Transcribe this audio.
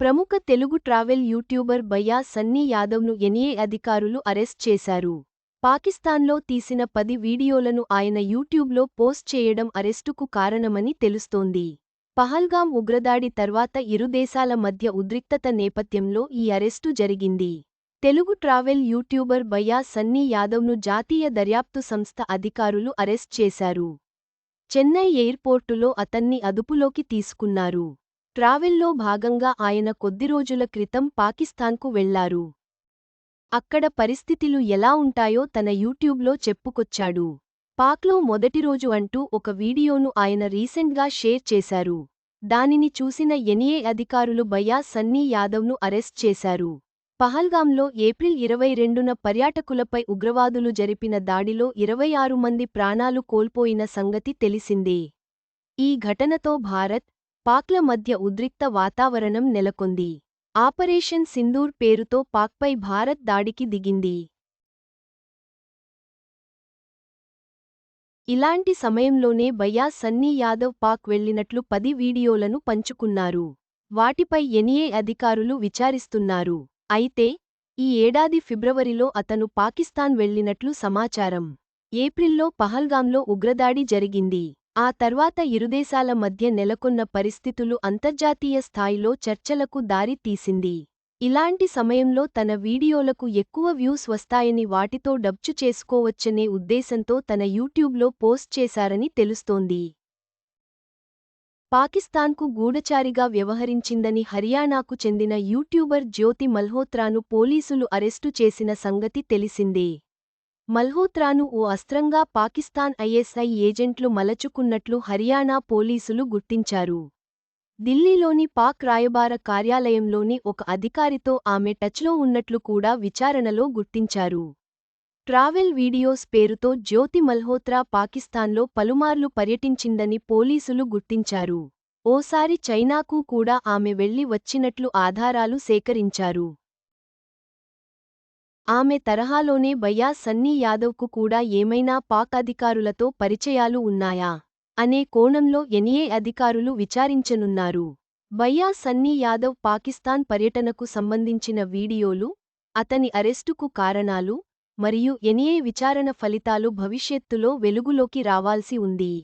ప్రముఖ Telugu travel YouTuber భయ్యా Sunny యాదవ్ను NIA అధికారులు అరెస్ట్ చేశారు. పాకిస్తాన్లో తీసిన 10 వీడియోలను ఆయన యూట్యూబ్లో పోస్ట్ చేయడం అరెస్టుకు కారణమని తెలుస్తోంది. పహల్గాం ఉగ్రదాడి తర్వాత ఇరు దేశాల మధ్య ఉద్రిక్తత నేపథ్యంలో ఈ అరెస్టు జరిగింది. తెలుగు ట్రావెల్ యూట్యూబర్ భయ్యా సన్నీ యాదవ్ను జాతీయ దర్యాప్తు సంస్థ అధికారులు అరెస్ట్ చేశారు. చెన్నై ఎయిర్పోర్టులో అతన్ని అదుపులోకి తీసుకున్నారు. ట్రావెల్లో భాగంగా ఆయన కొద్ది రోజుల క్రితం పాకిస్తాన్కు వెళ్లారు. అక్కడ పరిస్థితులు ఎలా ఉంటాయో తన యూట్యూబ్లో చెప్పుకొచ్చాడు. పాక్లో మొదటి రోజు అంటూ ఒక వీడియోను ఆయన రీసెంట్గా షేర్ చేశారు. దానిని చూసిన ఎన్ఐఏ అధికారులు భయ్యా సన్నీ యాదవ్ను అరెస్ట్ చేశారు. పహల్గాంలో ఏప్రిల్ 22న పర్యాటకులపై ఉగ్రవాదులు జరిపిన దాడిలో 26 మంది ప్రాణాలు కోల్పోయిన సంగతి తెలిసిందే. ఈ ఘటనతో భారత్, పాక్ల మధ్య ఉద్రిక్త వాతావరణం నెలకొంది. ఆపరేషన్ సింధూర్ పేరుతో పాక్పై భారత్ దాడికి దిగింది. ఇలాంటి సమయంలోనే భయ్యా సన్నీ యాదవ్ పాక్ వెళ్లినట్లు 10 వీడియోలను పంచుకున్నారు. వాటిపై ఎన్ఐఏ అధికారులు విచారిస్తున్నారు. అయితే ఈ ఏడాది ఫిబ్రవరిలో అతను పాకిస్తాన్ వెళ్లినట్లు సమాచారం. ఏప్రిల్లో పహల్గాంలో ఉగ్రదాడి జరిగింది. ఆ తర్వాత ఇరుదేశాల మధ్య నెలకొన్న పరిస్థితులు అంతర్జాతీయ స్థాయిలో చర్చలకు దారి తీసింది. ఇలాంటి సమయంలో తన వీడియోలకు ఎక్కువ వ్యూస్ వస్తాయని వాటితో డబ్బు చేసుకోవచ్చనే ఉద్దేశంతో తన యూట్యూబ్లో పోస్ట్ చేశారని తెలుస్తోంది. పాకిస్తాన్కు గూఢచారిగా వ్యవహరించిందని హర్యానాకు చెందిన యూట్యూబర్ జ్యోతి మల్హోత్రాను పోలీసులు అరెస్టు చేసిన సంగతి తెలిసిందే. మల్హోత్రాను ఓ అస్త్రంగా పాకిస్తాన్ ఐఎస్ఐ ఏజెంట్లు మలచుకున్నట్లు హర్యానా పోలీసులు గుర్తించారు. ఢిల్లీలోని పాక్ రాయబార కార్యాలయంలోని ఒక అధికారితో ఆమె టచ్లో ఉన్నట్లు కూడా విచారణలో గుర్తించారు. ట్రావెల్ వీడియోస్ పేరుతో జ్యోతి మల్హోత్రా పాకిస్తాన్లో పలుమార్లు పర్యటించిందని పోలీసులు గుర్తించారు. ఓసారి చైనాకు కూడా ఆమె వెళ్లి వచ్చినట్లు ఆధారాలు సేకరించారు. ఆమె తరహాలోనే భయ్యా సన్నీ యాదవ్కు కూడా ఏమైనా పాక్ అధికారులతో పరిచయాలు ఉన్నాయా అనే కోణంలో ఎన్ఐఏ అధికారులు విచారించనున్నారు. భయ్యా సన్నీ యాదవ్ పాకిస్తాన్ పర్యటనకు సంబంధించిన వీడియోలు, అతని అరెస్టుకు కారణాలు మరియు ఎన్ఐఏ విచారణ ఫలితాలు భవిష్యత్తులో వెలుగులోకి రావాల్సి ఉంది.